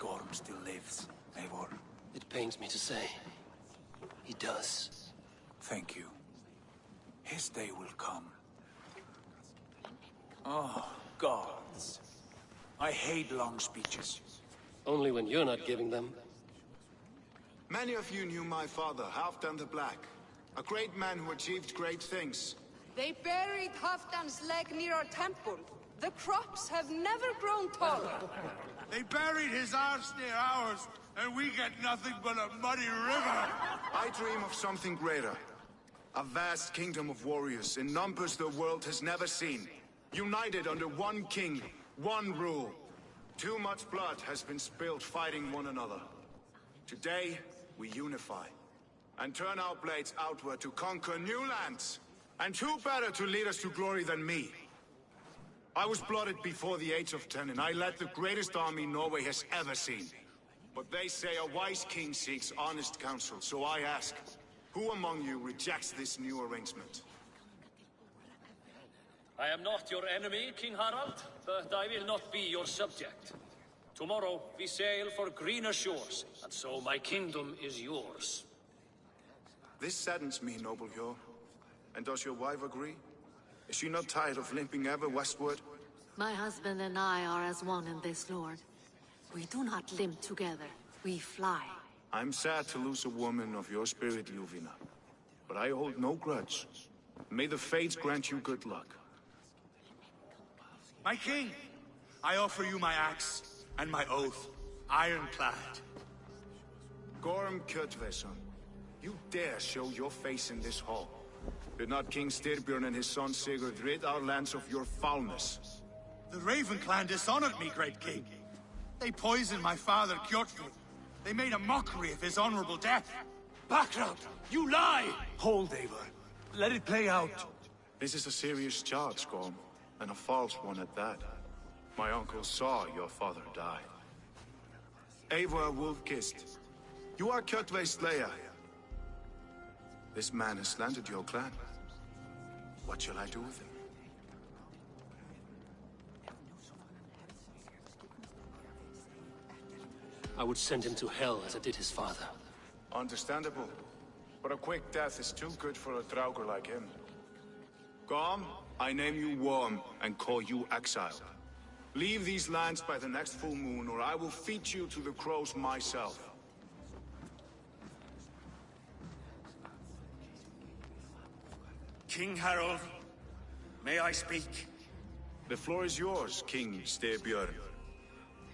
Gorm still lives, Eivor. It pains me to say. He does. Thank you. His day will come. Oh, gods. I hate long speeches. Only when you're not giving them. Many of you knew my father, Halfdan the Black. A great man who achieved great things. They buried Halfdan's leg near our temple. The crops have never grown taller. They buried his arse near ours, and we get nothing but a muddy river. I dream of something greater. A vast kingdom of warriors in numbers the world has never seen. United under one king, one rule. Too much blood has been spilled fighting one another. Today, we unify. And turn our blades outward to conquer new lands. And who better to lead us to glory than me? I was blooded before the age of 10, and I led the greatest army Norway has ever seen. But they say a wise king seeks honest counsel, so I ask, who among you rejects this new arrangement? I am not your enemy, King Harald, but I will not be your subject. Tomorrow we sail for greener shores, and so my kingdom is yours. This saddens me, noble Yor. And does your wife agree? Is she not tired of limping ever westward? My husband and I are as one in this, Lord. We do not limp together. We fly. I'm sad to lose a woman of your spirit, Ljuvina. But I hold no grudge. May the fates grant you good luck. My king, I offer you my axe and my oath, ironclad. Gorm Kjotveson, you dare show your face in this hall. Did not King Styrbjörn and his son Sigurd rid our lands of your foulness? The Raven clan dishonored me, great king. They poisoned my father, Kjotve. They made a mockery of his honorable death. Background! You lie! Hold, Eivor. Let it play out. This is a serious charge, Gorm, and a false one at that. My uncle saw your father die. Eivor Wolf-Kissed, you are Kjotve's slayer. This man has slandered your clan. What shall I do with him? I would send him to hell as I did his father. Understandable. But a quick death is too good for a Draugr like him. Gorm, I name you Worm and call you exiled. Leave these lands by the next full moon, or I will feed you to the crows myself. King Harald, may I speak? The floor is yours, King Styrbjörn.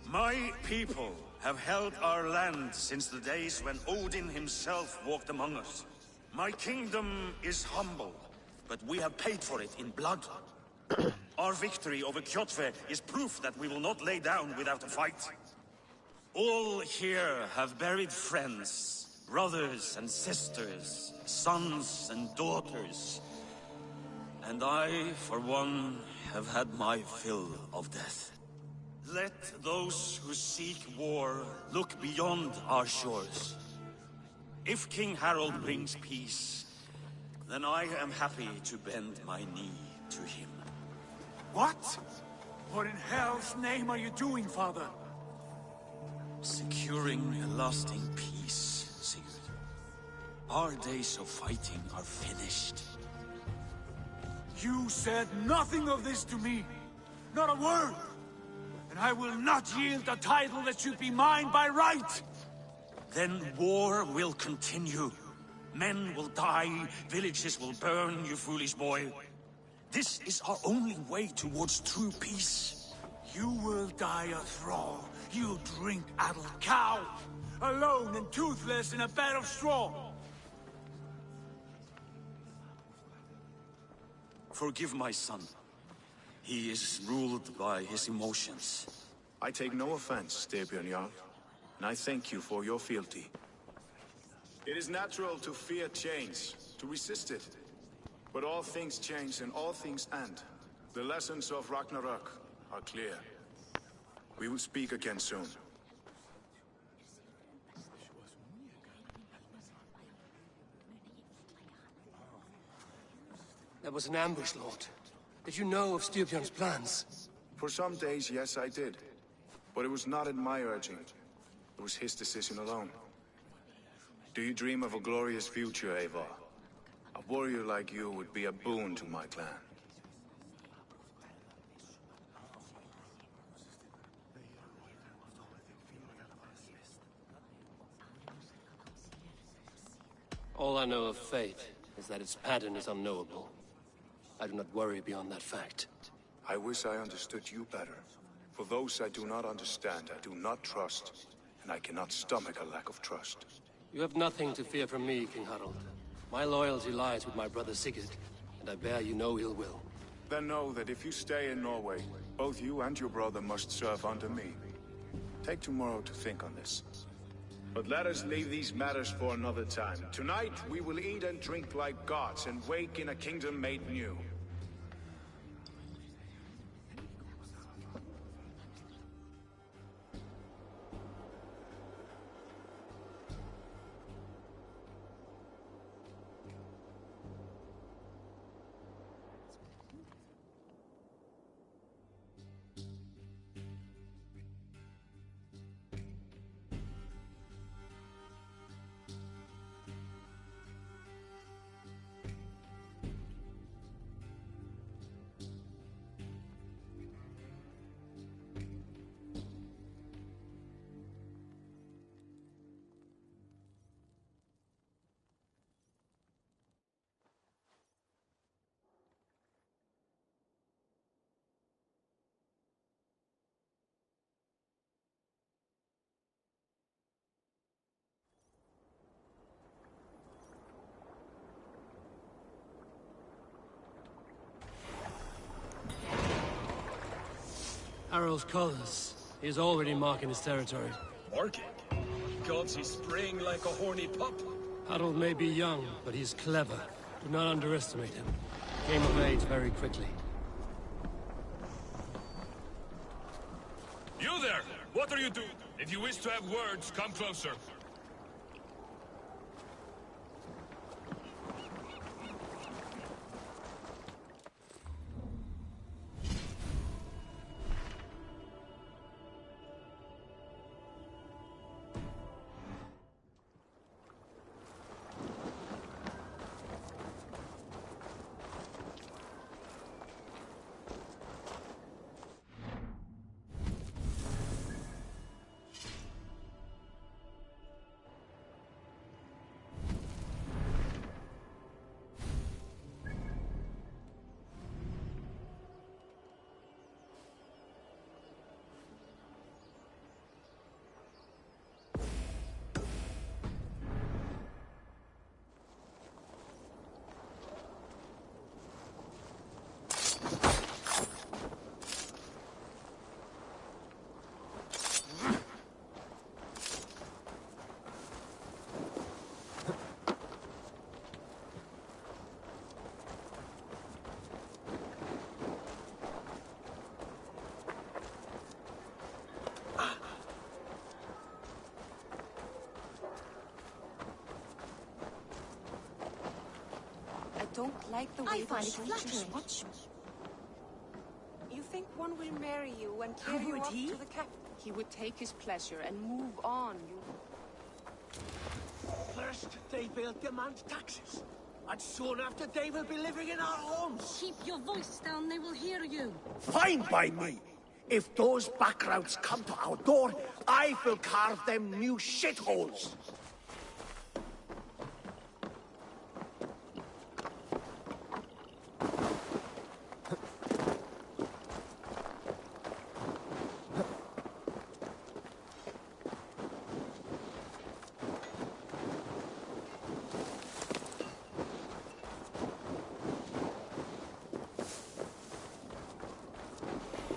My people have held our land since the days when Odin himself walked among us. My kingdom is humble, but we have paid for it in blood. Our victory over Kjotve is proof that we will not lay down without a fight. All here have buried friends, brothers and sisters, sons and daughters. And I, for one, have had my fill of death. Let those who seek war look beyond our shores. If King Harald brings peace, then I am happy to bend my knee to him. What? What in hell's name are you doing, father? Securing a lasting peace, Sigurd. Our days of fighting are finished. You said nothing of this to me. Not a word. And I will not yield a title that should be mine by right. Then war will continue. Men will die, villages will burn, you foolish boy. This is our only way towards true peace. You will die a thrall. You'll drink addled cow. Alone and toothless in a bed of straw. Forgive my son. He is ruled by his emotions. I take no offense, Styrbjörn Jarl, and I thank you for your fealty. It is natural to fear change, to resist it. But all things change and all things end. The lessons of Ragnarok are clear. We will speak again soon. That was an ambush, Lord. Did you know of Styrbjörn's plans? For some days, yes, I did. But it was not at my urging. It was his decision alone. Do you dream of a glorious future, Eivor? A warrior like you would be a boon to my clan. All I know of fate is that its pattern is unknowable. I do not worry beyond that fact. I wish I understood you better. For those I do not understand, I do not trust, and I cannot stomach a lack of trust. You have nothing to fear from me, King Harald. My loyalty lies with my brother Sigurd, and I bear you no ill will. Then know that if you stay in Norway, both you and your brother must serve under me. Take tomorrow to think on this. But let us leave these matters for another time. Tonight, we will eat and drink like gods and wake in a kingdom made new. Harald's colors. He is already marking his territory. Marking? Gods, he's spraying like a horny pup. Harald may be young, but he's clever. Do not underestimate him. Came of age very quickly. You there! What are you doing? If you wish to have words, come closer. I don't like the way I find the it soldiers flattering. watch you. You think one will marry you and carry you would off he? to the capital? He would take his pleasure and move on. First, they will demand taxes. And soon after, they will be living in our homes. Keep your voice down, they will hear you. Fine by me. If those backgrounds come to our door, I will carve them new shitholes.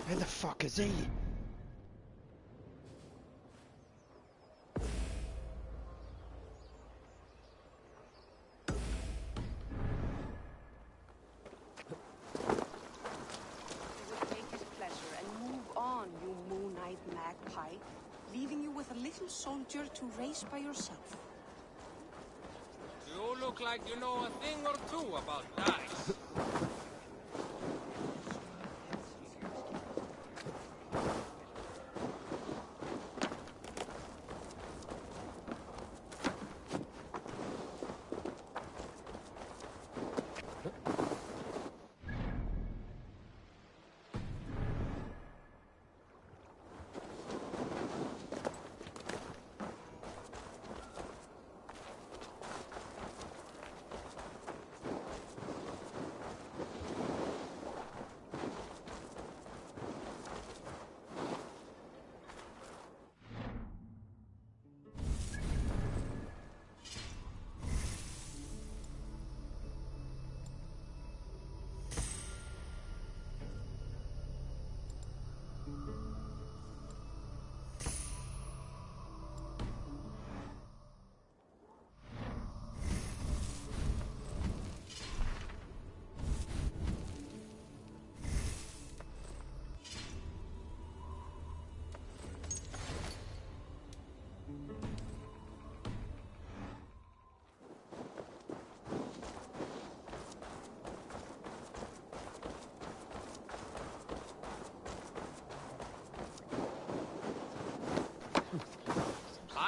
Where the fuck is he? Magpie, leaving you with a little soldier to race by yourself. You look like you know a thing or two about dice.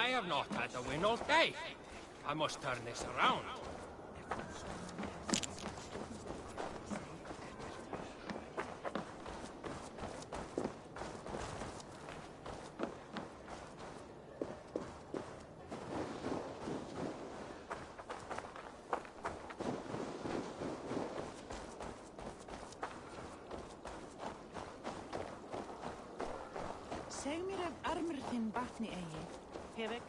I have not had a win all day. I must turn this around. Seg mér armur þinn vatni eigi. Hefek.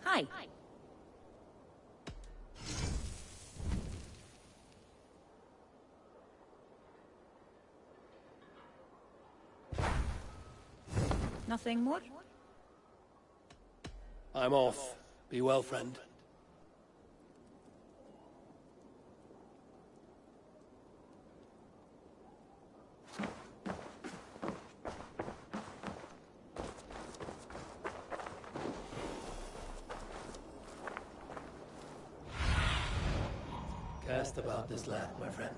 Hi. Nothing more? I'm off. Be well, friend. Cast about this land, my friend.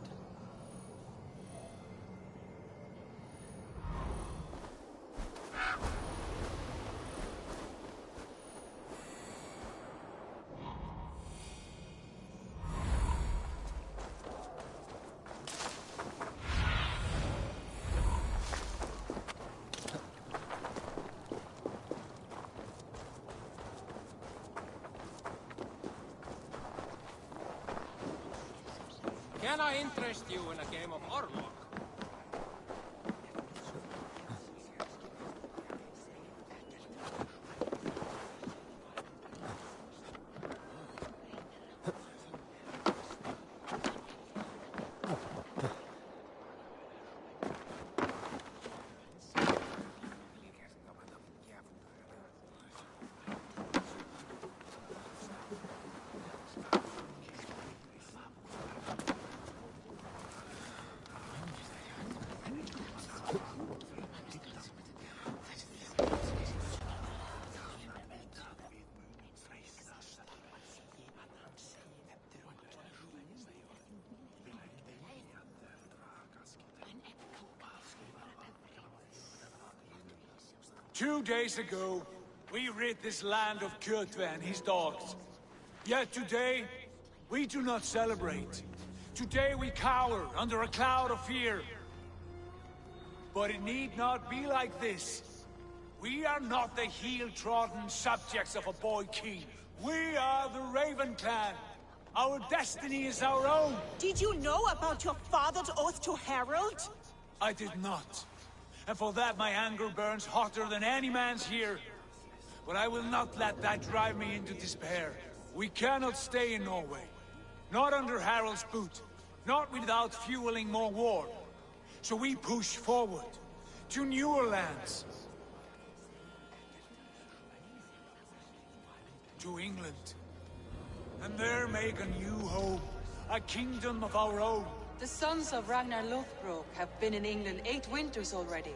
Can I interest you in a game of Orlok? Two days ago, we rid this land of Kjotve and his dogs. Yet today, we do not celebrate. Today we cower under a cloud of fear. But it need not be like this. We are not the heel-trodden subjects of a boy king. We are the Raven clan. Our destiny is our own. Did you know about your father's oath to Harold? I did not. And for that my anger burns hotter than any man's here. But I will not let that drive me into despair. We cannot stay in Norway. Not under Harald's boot. Not without fueling more war. So we push forward. To newer lands. To England. And there make a new home. A kingdom of our own. The sons of Ragnar Lothbrok have been in England 8 winters already.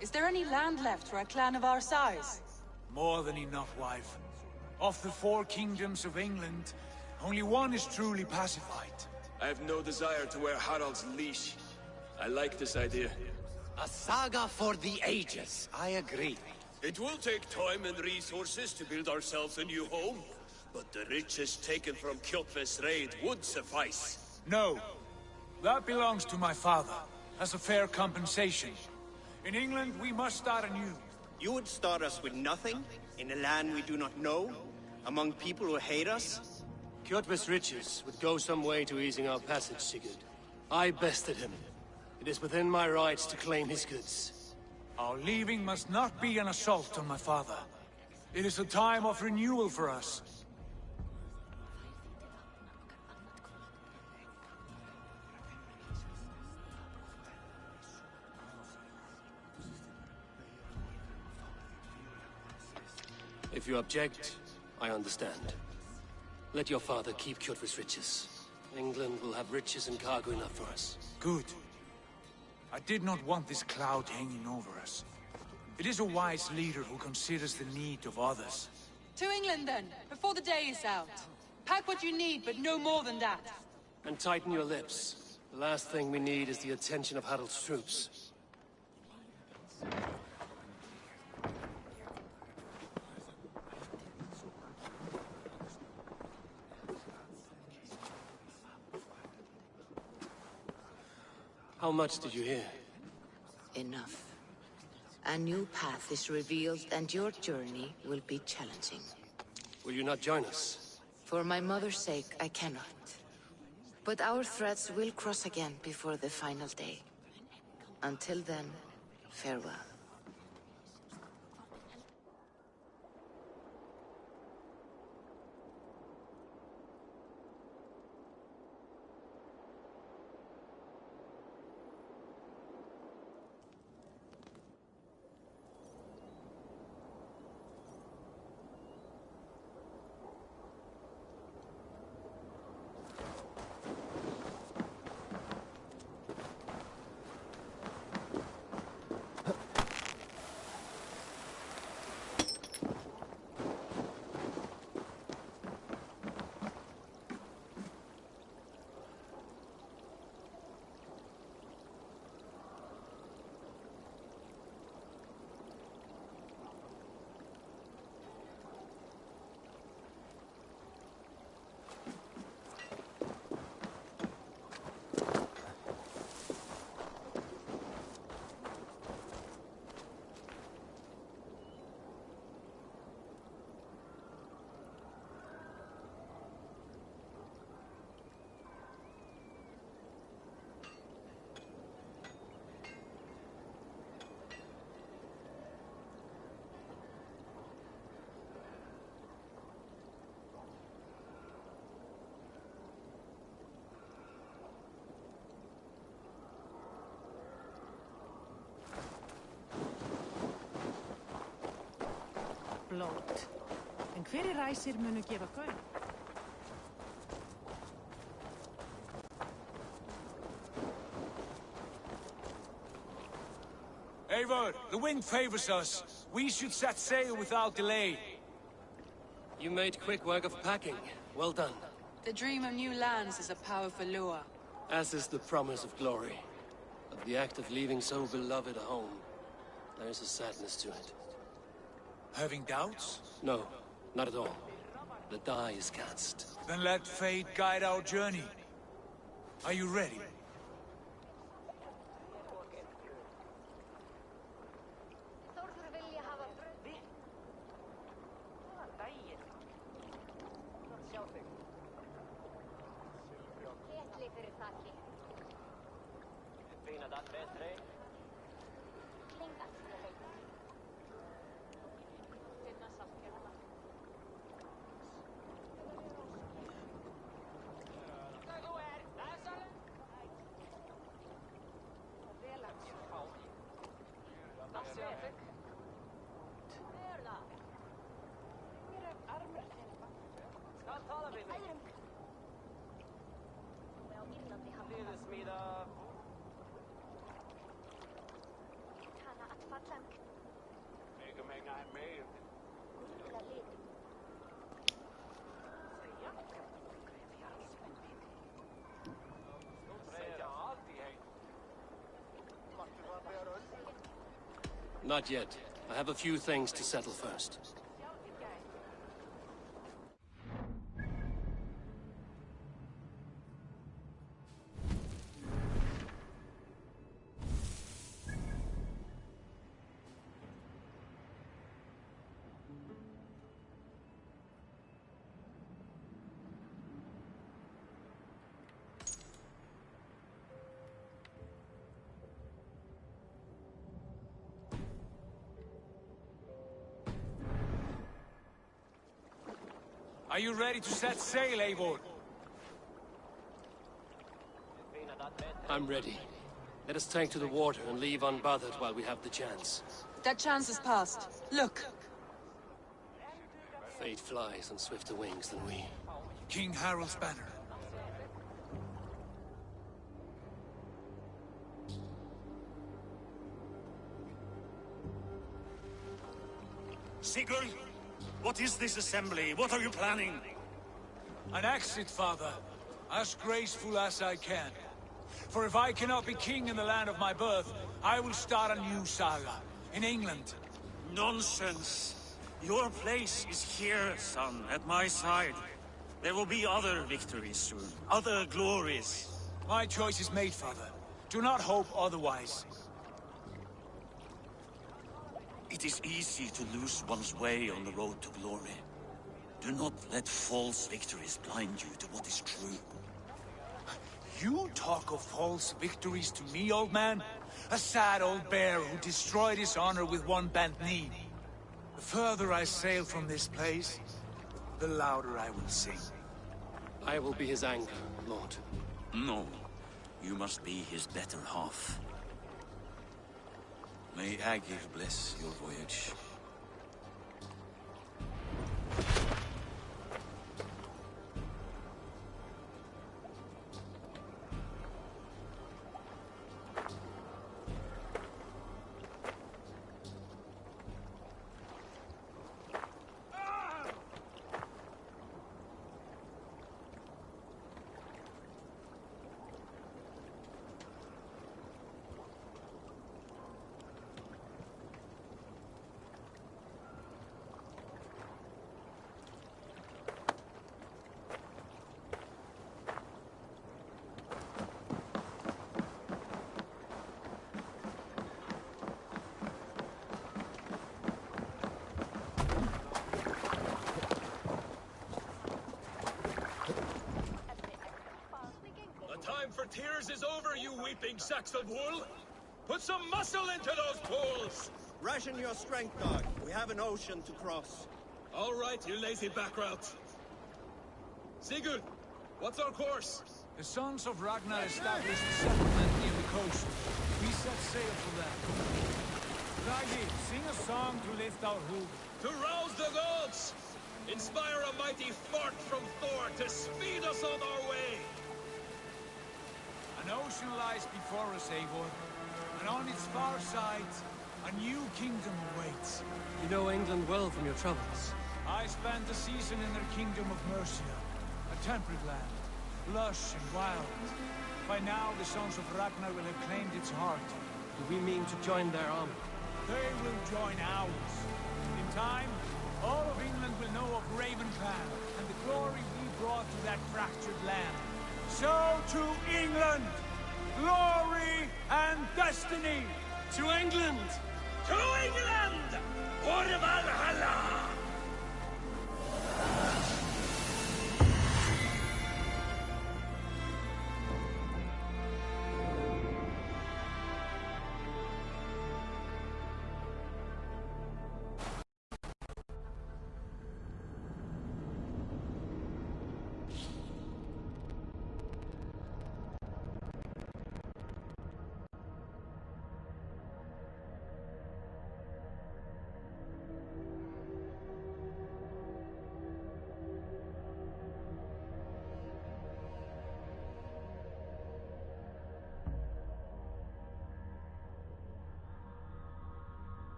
Is there any land left for a clan of our size? More than enough, wife. Of the 4 kingdoms of England, only one is truly pacified. I have no desire to wear Harald's leash. I like this idea. A saga for the ages. I agree. It will take time and resources to build ourselves a new home, but the riches taken from Kjotve's raid would suffice. No. That belongs to my father, as a fair compensation. In England, we must start anew. You would start us with nothing? In a land we do not know? Among people who hate us? Kjotve's riches would go some way to easing our passage, Sigurd. I bested him. It is within my rights to claim his goods. Our leaving must not be an assault on my father. It is a time of renewal for us. If you object, I understand. Let your father keep Kjotve's riches. England will have riches and cargo enough for us. Good. I did not want this cloud hanging over us. It is a wise leader who considers the need of others. To England, then, before the day is out. Pack what you need, but no more than that. And tighten your lips. The last thing we need is the attention of Harald's troops. How much did you hear? Enough. A new path is revealed, and your journey will be challenging. Will you not join us? For my mother's sake, I cannot. But our threads will cross again before the final day. Until then, farewell. Blót. En hverir ræsir munu gefa gaum? Eivor, the wind favors us. We should set sail without delay. You made quick work of packing. Well done. The dream of new lands is a powerful lure. As is the promise of glory. But the act of leaving so beloved a home, there is a sadness to it. Having doubts? No, not at all. The die is cast. Then let fate guide our journey. Are you ready? Not yet. I have a few things to settle first. Are you ready to set sail, Eivor? I'm ready. Let us take to the water and leave unbothered while we have the chance. That chance is past. Look! Fate flies on swifter wings than we. King Harald's banner. Sigurd, what is this assembly? What are you planning? An exit, father. As graceful as I can. For if I cannot be king in the land of my birth, I will start a new saga. In England. Nonsense. Your place is here, son, at my side. There will be other victories soon. Other glories. My choice is made, father. Do not hope otherwise. It is easy to lose one's way on the road to glory. Do not let false victories blind you to what is true. You talk of false victories to me, old man? A sad old bear who destroyed his honor with one bent knee. The further I sail from this place, the louder I will sing. I will be his anchor, Lord. No. You must be his better half. May Agir bless your voyage. For tears is over, you weeping sacks of wool! Put some muscle into those pools! Ration your strength, dog. We have an ocean to cross. All right, you lazy backrout. Sigurd, what's our course? The sons of Ragnar established a settlement near the coast. We set sail for them. Raggi, sing a song to lift our hoof. To rouse the gods! Inspire a mighty fart from Thor to speed us on our way! An ocean lies before us, Eivor, and on its far side, a new kingdom awaits. You know England well from your travels. I spent a season in their kingdom of Mercia, a temperate land, lush and wild. By now, the sons of Ragnar will have claimed its heart. Do we mean to join their army? They will join ours. In time, all of England will know of Raven Clan and the glory we brought to that fractured land. So to England! Glory and destiny! To England! To England! For Valhalla!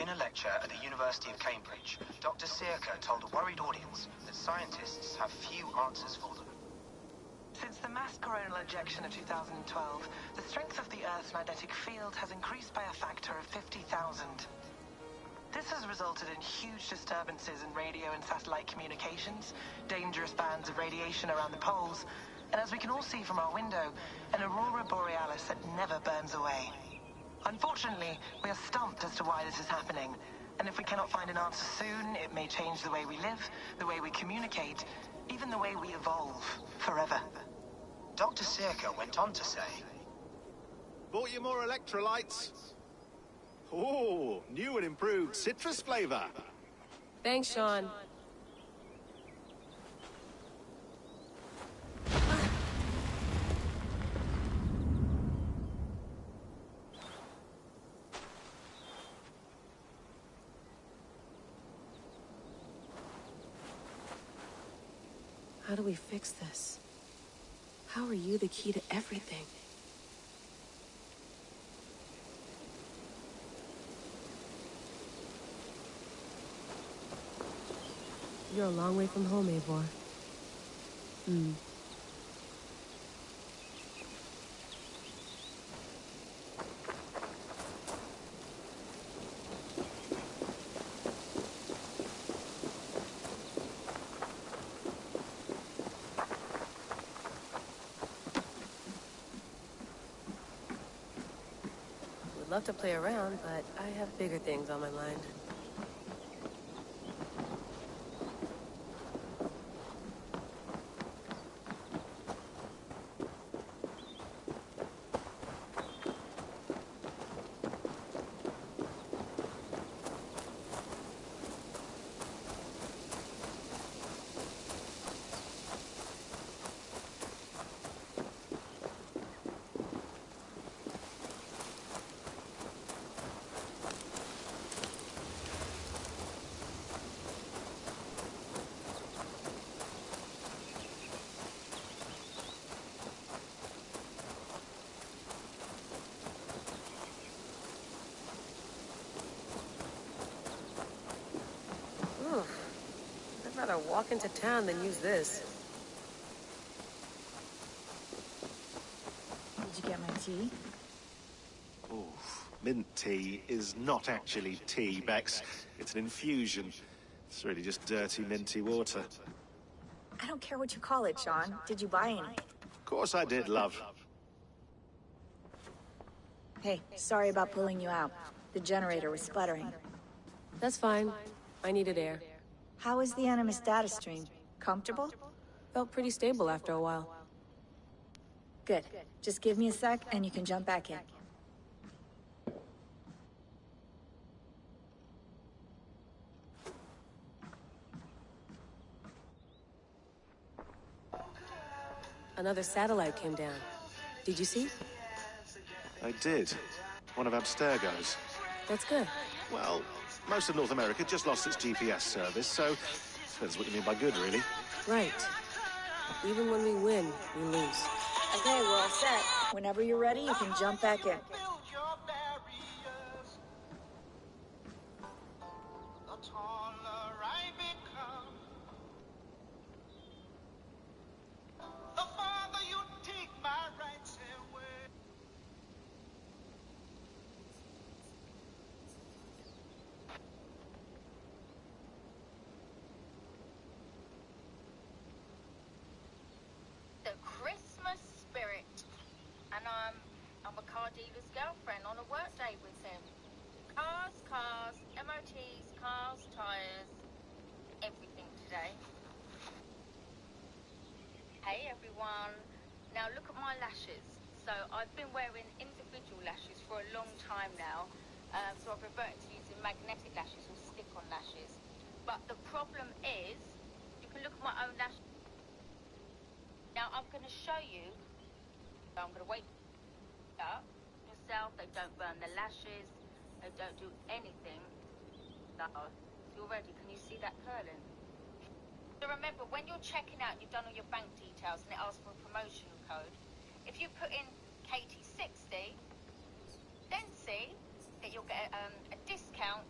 In a lecture at the University of Cambridge, Dr. Searca told a worried audience that scientists have few answers for them. Since the mass coronal ejection of 2012, the strength of the Earth's magnetic field has increased by a factor of 50,000. This has resulted in huge disturbances in radio and satellite communications, dangerous bands of radiation around the poles, and as we can all see from our window, an aurora borealis that never burns away. Unfortunately, we are stumped as to why this is happening, and if we cannot find an answer soon, it may change the way we live, the way we communicate, even the way we evolve, forever. Dr. Searca went on to say, Bought you more electrolytes? Oh, new and improved citrus flavor. Thanks, Sean. How do we fix this? How are you the key to everything? You're a long way from home, Eivor. Would love to play around, but I have bigger things on my mind. I'd rather walk into town than use this. Did you get my tea? Oh, mint tea is not actually tea, Bex. It's an infusion. It's really just dirty, minty water. I don't care what you call it, Sean. Did you buy any? Of course I did, love. Hey, sorry about pulling you out. The generator was sputtering. That's fine. I needed air. How is the Animus data stream? Comfortable? Felt pretty stable after a while. Good. Just give me a sec and you can jump back in. Another satellite came down. Did you see? I did. One of Abstergo's. That's good. Well, most of North America just lost its GPS service, so depends what you mean by good, really. Right. Even when we win, we lose. Okay, we're all set. Whenever you're ready, you can jump back in. Dealer's girlfriend on a work day with him. Cars, MOTs, cars, tyres, everything today. Hey everyone, now look at my lashes. So I've been wearing individual lashes for a long time now, so I've reverted to using magnetic lashes or stick-on lashes. But the problem is, you can look at my own lashes. Now I'm going to show you, so I'm going to wait up. They don't burn the lashes, they don't do anything. So, you're ready, can you see that curling? So remember, when you're checking out, you've done all your bank details and it asks for a promotional code. If you put in KT60, then see that you'll get a discount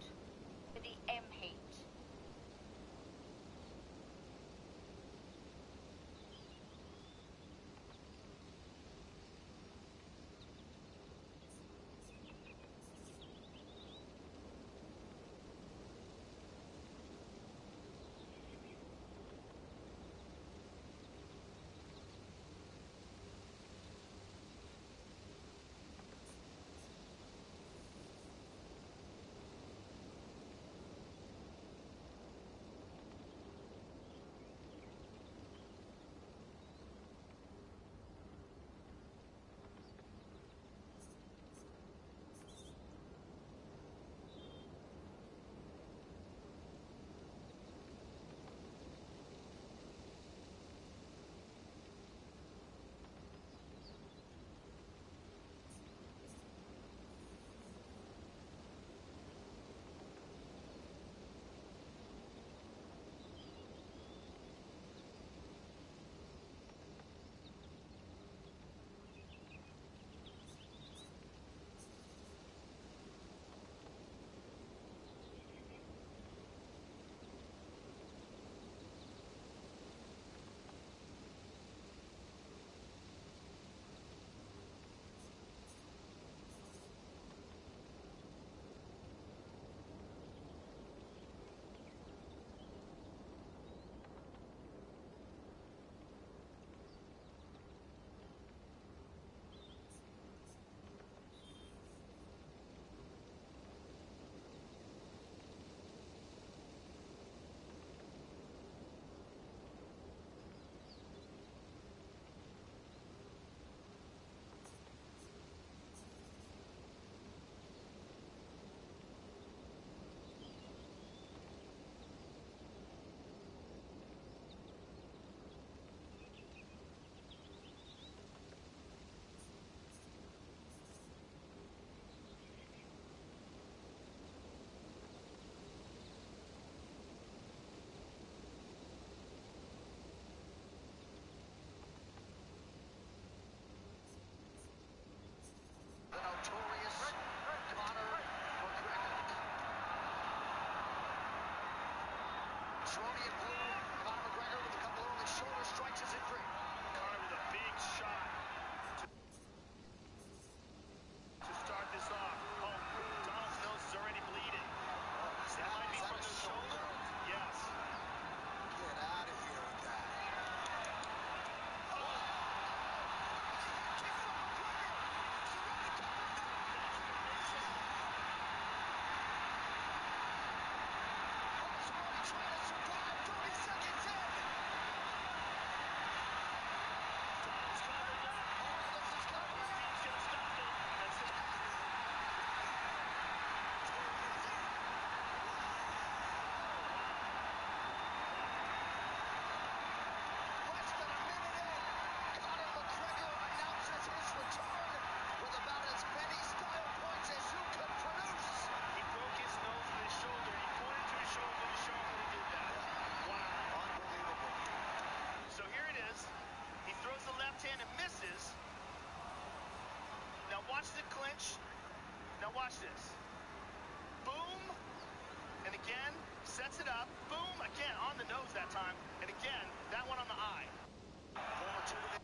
Macaroni in blue. Conor McGregor with a couple early shoulder strikes is in green. Conor with a big shot to start this off. Oh, Donald's nose is already bleeding. That might be from the shoulder. Yes. Get out of here with that. Watch the clinch. Now watch this. Boom. And again, sets it up. Boom. Again, on the nose that time. And again, that one on the eye. Former two.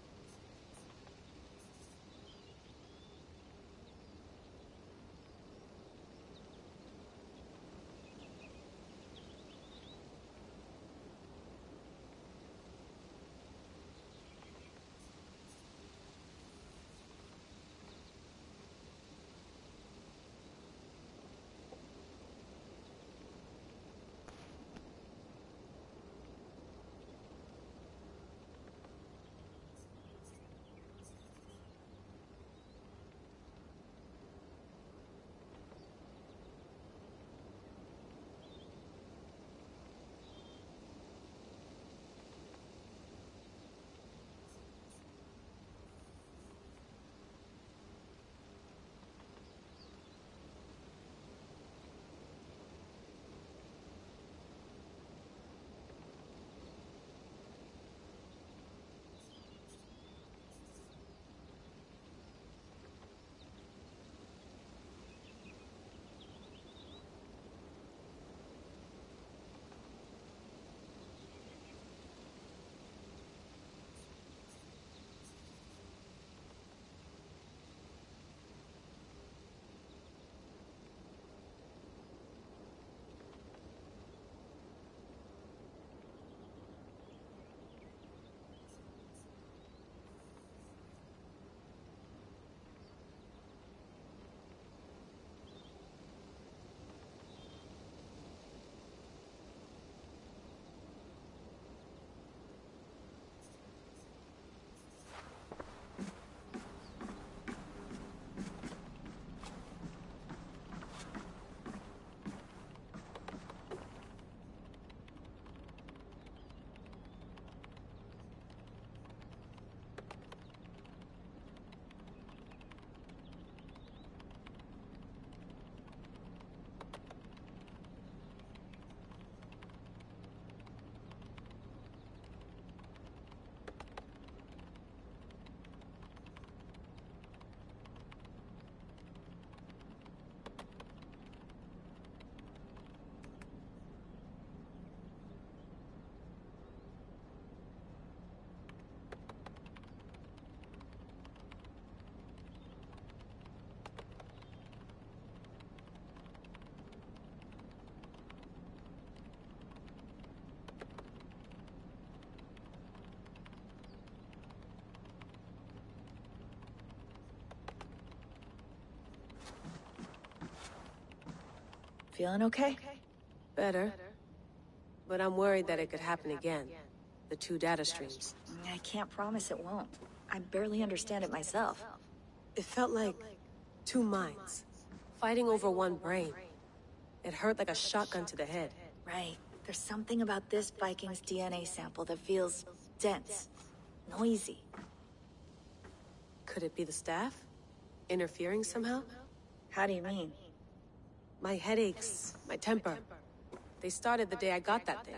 Feeling okay? Better. But I'm worried that it could happen again. The two data streams. I can't promise it won't. I barely understand it myself. It felt like two minds, fighting over one brain. It hurt like a shotgun to the head. Right. There's something about this Viking's DNA sample that feels dense, noisy. Could it be the staff? Interfering somehow? How do you mean? My headaches, my temper. They started the day I got that thing.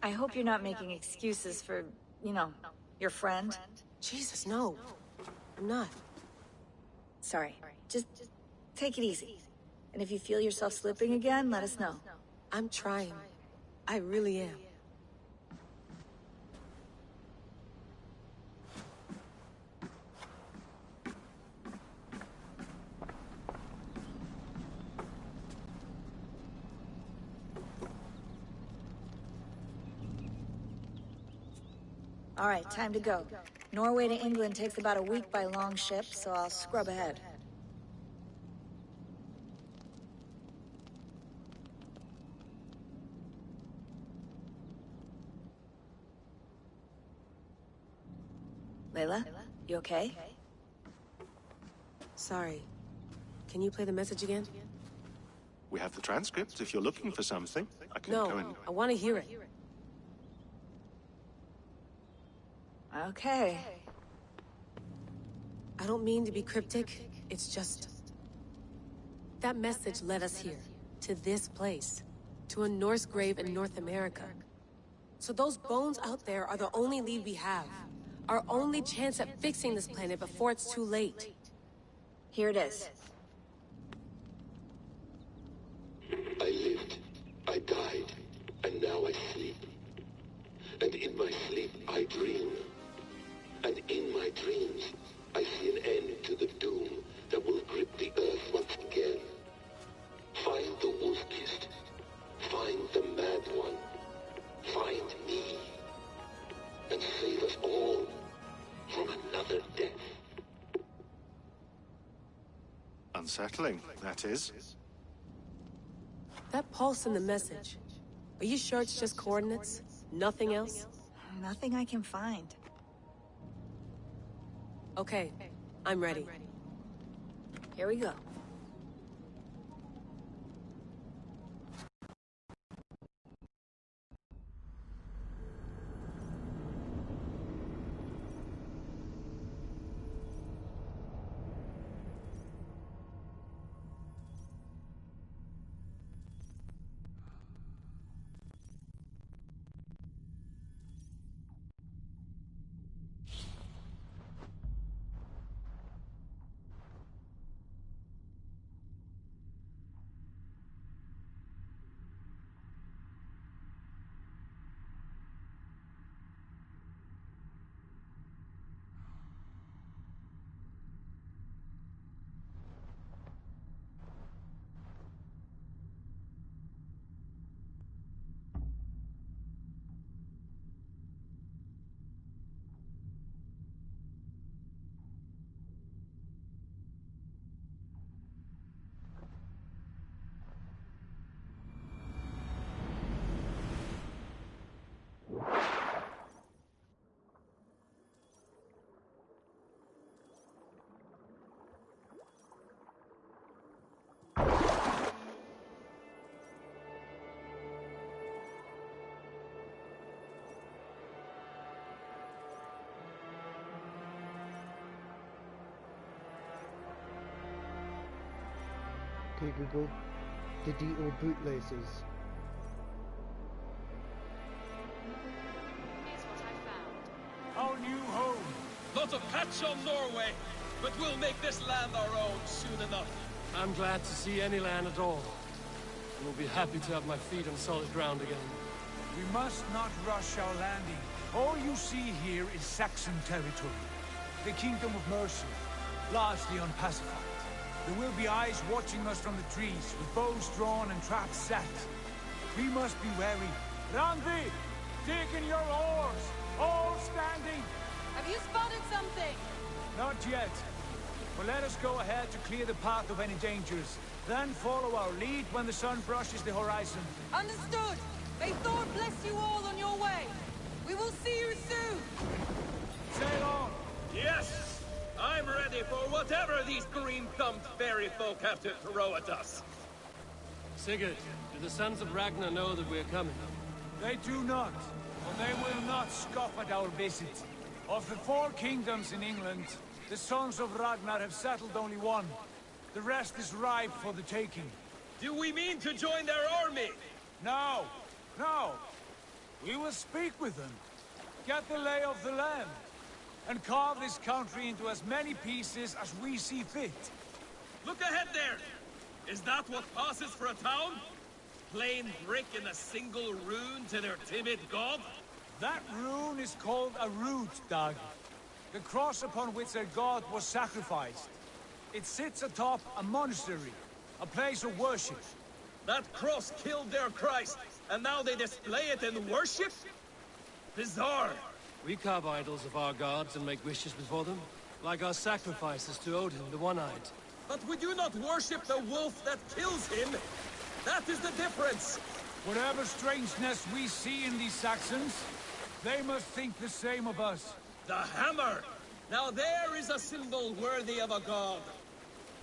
I hope you're not making excuses for, you know, your friend. Jesus, no. I'm not. Sorry. Just take it easy. And if you feel yourself slipping again, let us know. I'm trying. I really am. All right, time to go. Norway to England takes about a week by long ship, so I'll scrub ahead. Layla, you okay? Sorry. Can you play the message again? We have the transcript if you're looking for something. I can go and... No, I want to hear it. Okay. I don't mean to be cryptic. It's just... that message led us here. To this place. To a Norse grave in North America. So those bones out there are the only lead we have. Our only chance at fixing this planet before it's too late. Here it is. I lived, I died, and now I sleep. And in my sleep I dream. And in my dreams, I see an end to the doom that will grip the Earth once again. Find the wolf-kissed. Find the mad one. Find me. And save us all from another death. Unsettling, that is. That pulse in the message. Are you sure it's just coordinates? Nothing else? Nothing I can find. Okay, I'm ready. Here we go. Okay, Google. Digital bootlaces. Here's what I found. Our new home. Not a patch on Norway, but we'll make this land our own soon enough. I'm glad to see any land at all. And will be happy to have my feet on solid ground again. We must not rush our landing. All you see here is Saxon territory. The Kingdom of Mercia, largely unpacified. There will be eyes watching us from the trees, with bows drawn and traps set. We must be wary. Randi, dig in your oars, all standing. Have you spotted something? Not yet. But let us go ahead to clear the path of any dangers. Then follow our lead when the sun brushes the horizon. Understood. May Thor bless you all on your way. We will see you soon. Sail on. Yes! I'm ready for whatever these green-thumbed fairy folk have to throw at us. Sigurd, do the sons of Ragnar know that we're coming? They do not, but they will not scoff at our visit. Of the 4 kingdoms in England, the sons of Ragnar have settled only one. The rest is ripe for the taking. Do we mean to join their army? No, no. We will speak with them, get the lay of the land, and carve this country into as many pieces as we see fit. Look ahead there! Is that what passes for a town? plain brick and a single rune to their timid god? That rune is called a root, Doug. The cross upon which their god was sacrificed. It sits atop a monastery, a place of worship. That cross killed their Christ, and now they display it in worship? Bizarre. We carve idols of our gods and make wishes before them, like our sacrifices to Odin, the One-Eyed. But we do not worship the wolf that kills him. That is the difference. Whatever strangeness we see in these Saxons, they must think the same of us. The hammer! Now there is a symbol worthy of a god.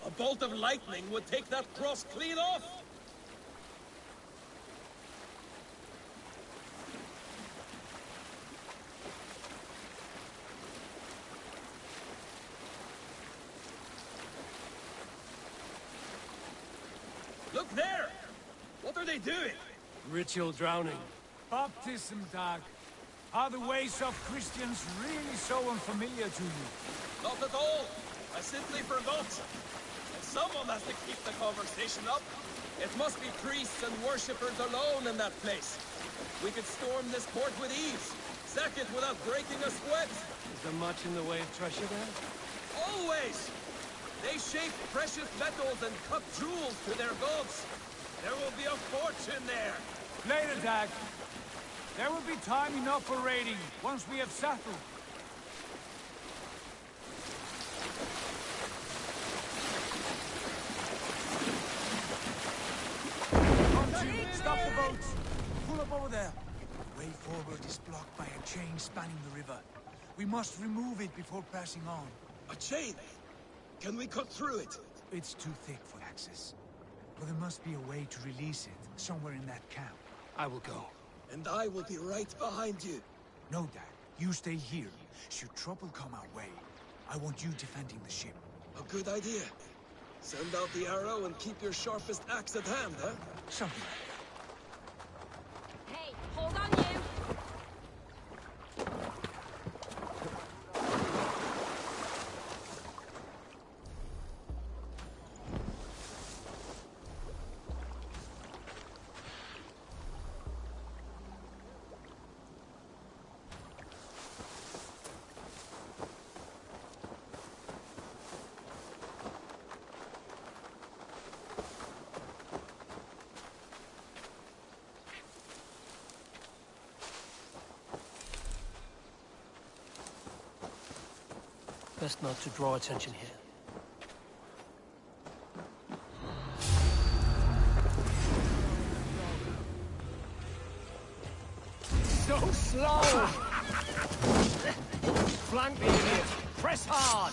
A bolt of lightning would take that cross clean off. Look there! What are they doing? Ritual drowning. Baptism, Doug. Are the ways of Christians really so unfamiliar to you? Not at all. I simply forgot. And someone has to keep the conversation up. It must be priests and worshippers alone in that place. We could storm this port with ease. Sack it without breaking a sweat. Is there much in the way of treasure there? Always! They shape precious metals and cut jewels to their gods. There will be a fortune there. Later, Doug. There will be time enough for raiding, once we have settled. Stop the boats! Pull up over there. The way forward is blocked by a chain spanning the river. We must remove it before passing on. A chain? Can we cut through it? It's too thick for access. But there must be a way to release it, somewhere in that camp. I will go. And I will be right behind you. No, Dad. You stay here. Should trouble come our way, I want you defending the ship. A good idea. Send out the arrow and keep your sharpest axe at hand, huh? Something like Hey, hold on you! Best not to draw attention here. So slow! Flank me, idiot! Press hard!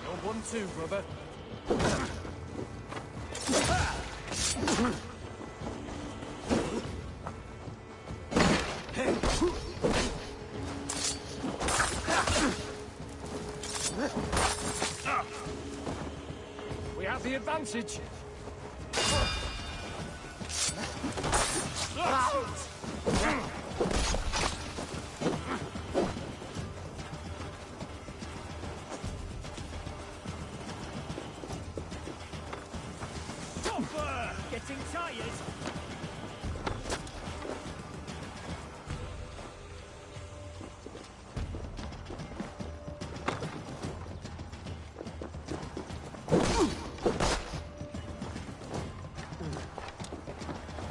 You're 1-2, brother. We have the advantage. Getting tired.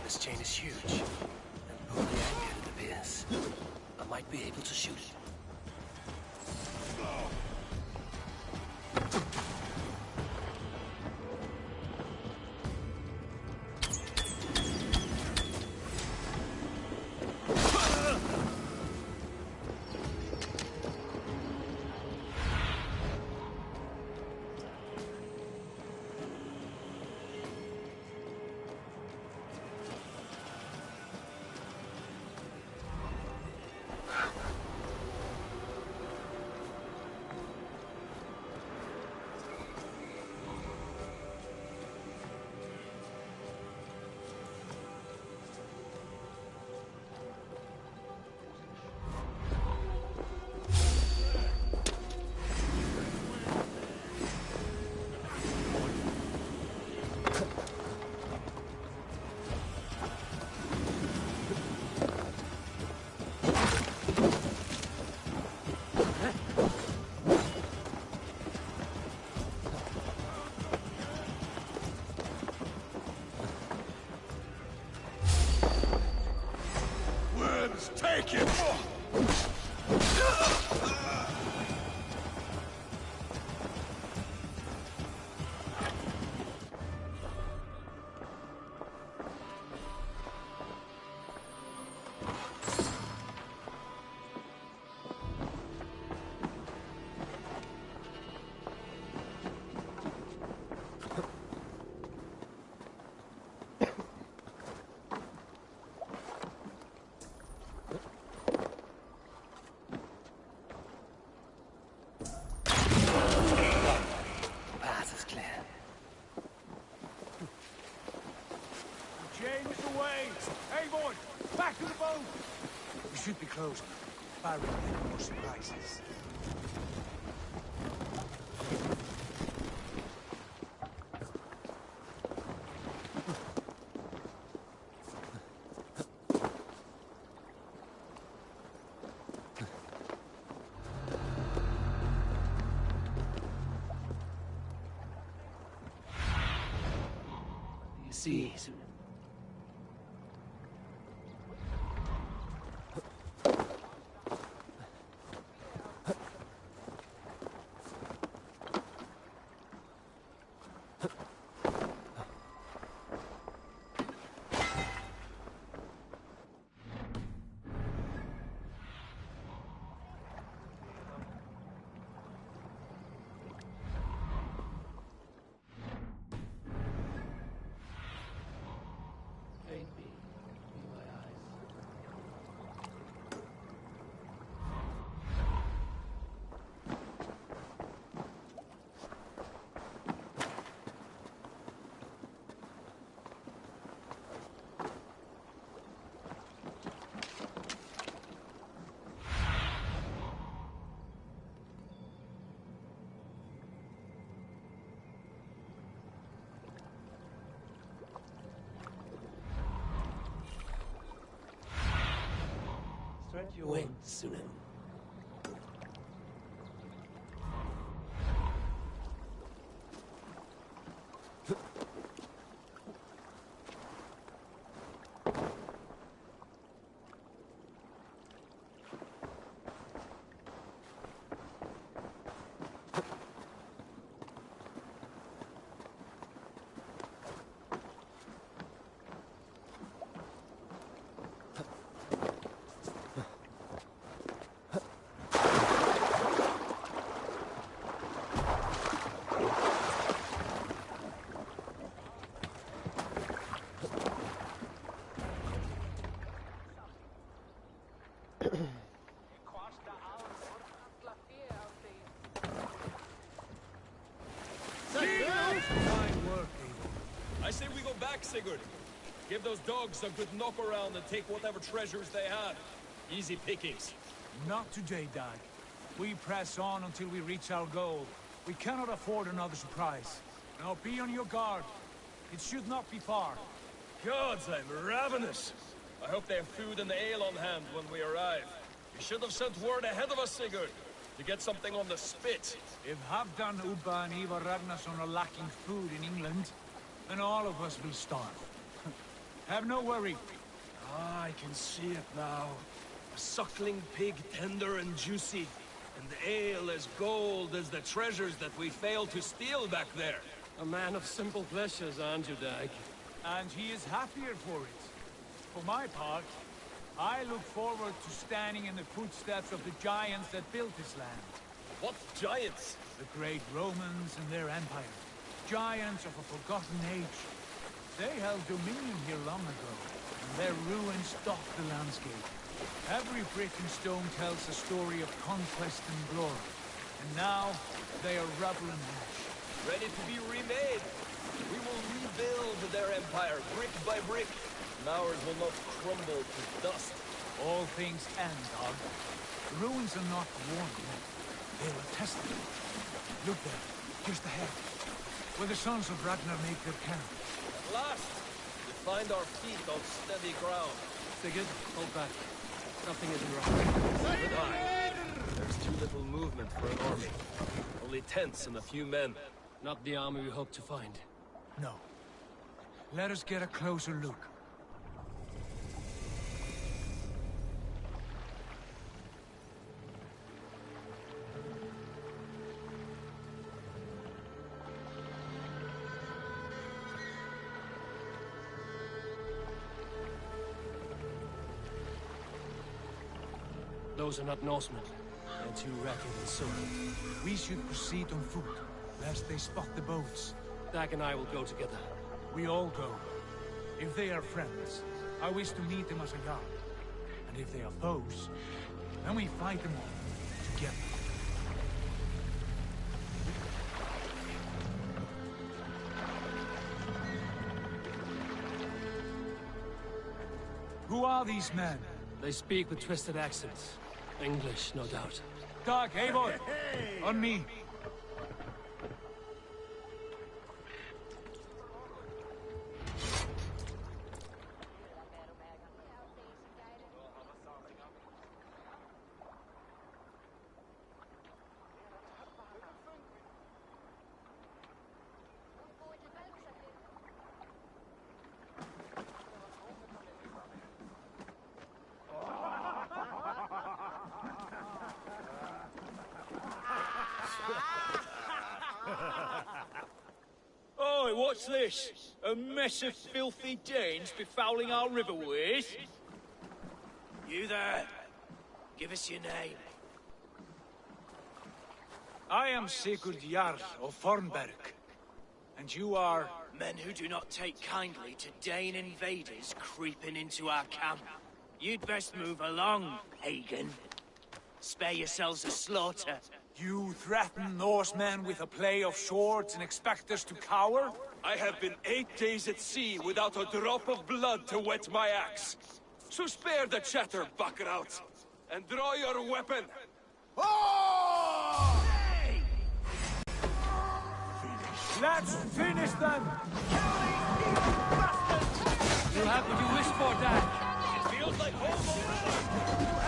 This chain is huge, and poorly anchored it appears. I might be able to shoot it. should be close. Barry, any more surprises. See. Stretch your wings, Sunan. I say we go back, Sigurd. Give those dogs a good knock around and take whatever treasures they have. Easy pickings. Not today, Dag. We press on until we reach our goal. We cannot afford another surprise. Now be on your guard. It should not be far. Gods, I'm ravenous. I hope they have food and ale on hand when we arrive. You should have sent word ahead of us, Sigurd, to get something on the spit. If Halfdan, Ubba and Ivar Ragnarsson are lacking food in England, then all of us will starve. Have no worry. Ah, I can see it now. A suckling pig, tender and juicy. And the ale as gold as the treasures that we failed to steal back there. A man of simple pleasures, aren't you, Dag? And he is happier for it. For my part, I look forward to standing in the footsteps of the giants that built this land. What giants? The great Romans and their empire. Giants of a forgotten age. They held dominion here long ago, and their ruins dot the landscape. Every brick and stone tells a story of conquest and glory. And now, they are rubble and ash. Ready to be remade. We will rebuild their empire, brick by brick. And ours will not crumble to dust. All things end, Dog. The ruins are not worn yet. They are tested. Look there, just ahead. Where the sons of Ragnar make their camp. At last! We find our feet on steady ground. Sigurd, hold back. Nothing is wrong. But there's too little movement for an army. Only tents and a few men. Not the army we hope to find. No. Let us get a closer look. Those are not Norsemen. They're too ragged and soiled. We should proceed on foot, lest they spot the boats. Dag and I will go together. We all go. If they are friends, I wish to meet them as a yard. And if they are foes, then we fight them all, together. Who are these men? They speak with twisted accents. English, no doubt. Doc, Eivor! On me! Oi, what's this? A mess of filthy Danes befouling our riverways? You there? Give us your name. I am Sigurd Jarl of Fornberg. And you are... Men who do not take kindly to Dane invaders creeping into our camp. You'd best move along, pagan. Spare yourselves a slaughter. You threaten Norsemen with a play of swords and expect us to cower? I have been 8 days at sea without a drop of blood to wet my axe. So spare the chatter, buckraut, and draw your weapon. Oh! Let's finish them! You'll have what you wish for, Dad. It feels like home over there.